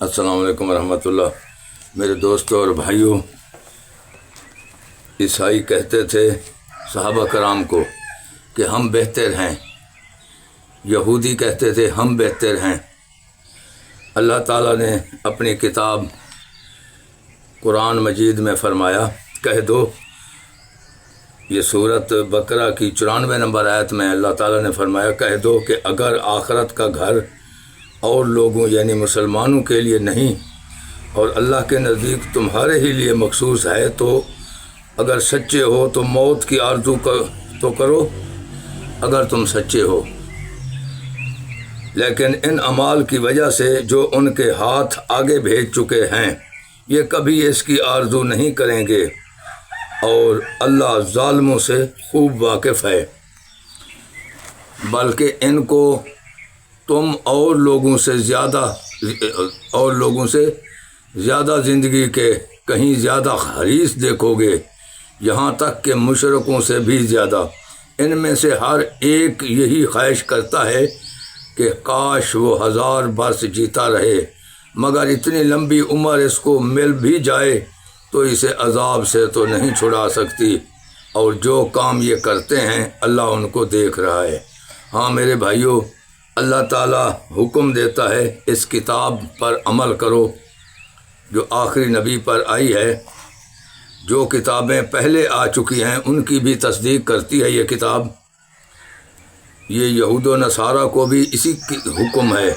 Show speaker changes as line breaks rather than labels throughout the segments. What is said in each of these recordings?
السلام علیکم ورحمۃ اللہ۔ میرے دوستوں اور بھائیوں، عیسائی کہتے تھے صحابہ کرام کو کہ ہم بہتر ہیں، یہودی کہتے تھے ہم بہتر ہیں۔ اللہ تعالیٰ نے اپنی کتاب قرآن مجید میں فرمایا، کہہ دو، یہ سورۃ بقرہ کی 94 نمبر آیت میں اللہ تعالیٰ نے فرمایا، کہہ دو کہ اگر آخرت کا گھر اور لوگوں یعنی مسلمانوں کے لیے نہیں اور اللہ کے نزدیک تمہارے ہی لیے مخصوص ہے، تو اگر سچے ہو تو موت کی آرزو تو کرو اگر تم سچے ہو، لیکن ان اعمال کی وجہ سے جو ان کے ہاتھ آگے بھیج چکے ہیں یہ کبھی اس کی آرزو نہیں کریں گے، اور اللہ ظالموں سے خوب واقف ہے، بلکہ ان کو تم اور لوگوں سے زیادہ زندگی کے کہیں زیادہ حریص دیکھو گے، یہاں تک کہ مشرکوں سے بھی زیادہ۔ ان میں سے ہر ایک یہی خواہش کرتا ہے کہ کاش وہ 1000 برس جیتا رہے، مگر اتنی لمبی عمر اس کو مل بھی جائے تو اسے عذاب سے تو نہیں چھڑا سکتی، اور جو کام یہ کرتے ہیں اللہ ان کو دیکھ رہا ہے۔ ہاں میرے بھائیوں، اللہ تعالیٰ حکم دیتا ہے اس کتاب پر عمل کرو جو آخری نبی پر آئی ہے۔ جو کتابیں پہلے آ چکی ہیں ان کی بھی تصدیق کرتی ہے یہ کتاب۔ یہ یہود و نصارہ کو بھی اسی حکم ہے،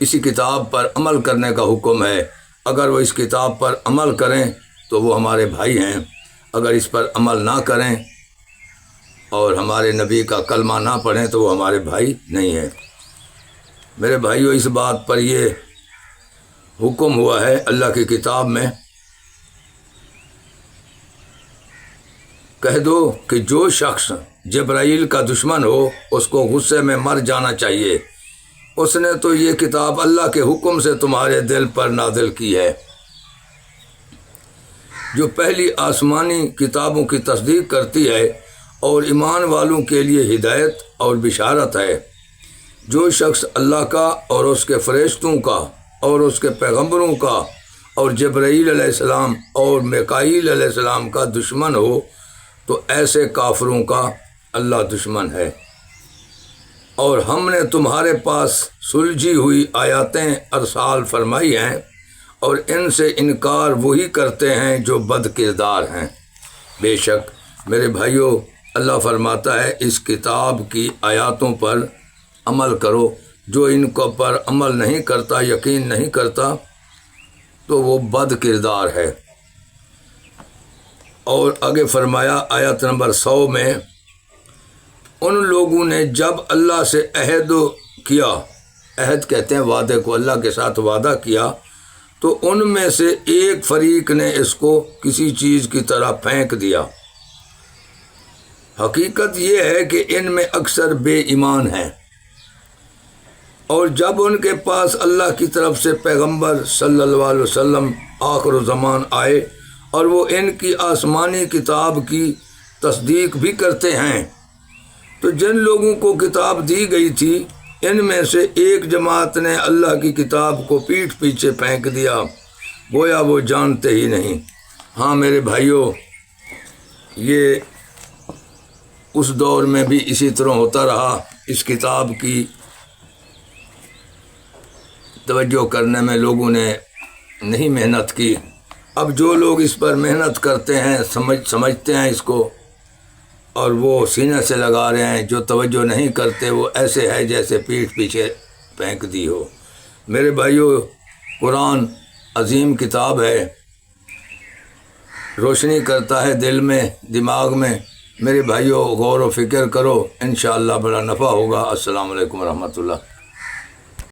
اسی کتاب پر عمل کرنے کا حکم ہے۔ اگر وہ اس کتاب پر عمل کریں تو وہ ہمارے بھائی ہیں، اگر اس پر عمل نہ کریں اور ہمارے نبی کا کلمہ نہ پڑھیں تو وہ ہمارے بھائی نہیں ہیں۔ میرے بھائیوں، اس بات پر یہ حکم ہوا ہے اللہ کی کتاب میں، کہہ دو کہ جو شخص جبرائیل کا دشمن ہو اس کو غصے میں مر جانا چاہیے، اس نے تو یہ کتاب اللہ کے حکم سے تمہارے دل پر نازل کی ہے، جو پہلی آسمانی کتابوں کی تصدیق کرتی ہے اور ایمان والوں کے لیے ہدایت اور بشارت ہے۔ جو شخص اللہ کا اور اس کے فرشتوں کا اور اس کے پیغمبروں کا اور جبرائیل علیہ السلام اور میکائیل علیہ السلام کا دشمن ہو تو ایسے کافروں کا اللہ دشمن ہے۔ اور ہم نے تمہارے پاس سلجھی ہوئی آیاتیں ارسال فرمائی ہیں، اور ان سے انکار وہی کرتے ہیں جو بد کردار ہیں۔ بے شک میرے بھائیوں، اللہ فرماتا ہے اس کتاب کی آیاتوں پر عمل کرو، جو ان کو پر عمل نہیں کرتا، یقین نہیں کرتا، تو وہ بد کردار ہے۔ اور آگے فرمایا آیت نمبر 100 میں، ان لوگوں نے جب اللہ سے عہد کیا، عہد کہتے ہیں وعدے کو، اللہ کے ساتھ وعدہ کیا، تو ان میں سے ایک فریق نے اس کو کسی چیز کی طرح پھینک دیا۔ حقیقت یہ ہے کہ ان میں اکثر بے ایمان ہیں، اور جب ان کے پاس اللہ کی طرف سے پیغمبر صلی اللہ علیہ وسلم آخر الزمان آئے اور وہ ان کی آسمانی کتاب کی تصدیق بھی کرتے ہیں، تو جن لوگوں کو کتاب دی گئی تھی ان میں سے ایک جماعت نے اللہ کی کتاب کو پیٹھ پیچھے پھینک دیا، گویا وہ جانتے ہی نہیں۔ ہاں میرے بھائیوں، یہ اس دور میں بھی اسی طرح ہوتا رہا، اس کتاب کی توجہ کرنے میں لوگوں نے نہیں محنت کی۔ اب جو لوگ اس پر محنت کرتے ہیں، سمجھتے ہیں اس کو، اور وہ سینے سے لگا رہے ہیں، جو توجہ نہیں کرتے وہ ایسے ہے جیسے پیٹھ پیچھے پھینک دی ہو۔ میرے بھائیوں، قرآن عظیم کتاب ہے، روشنی کرتا ہے دل میں، دماغ میں۔ میرے بھائیوں، غور و فکر کرو، انشاءاللہ بڑا نفع ہوگا۔ السلام علیکم ورحمۃ اللہ۔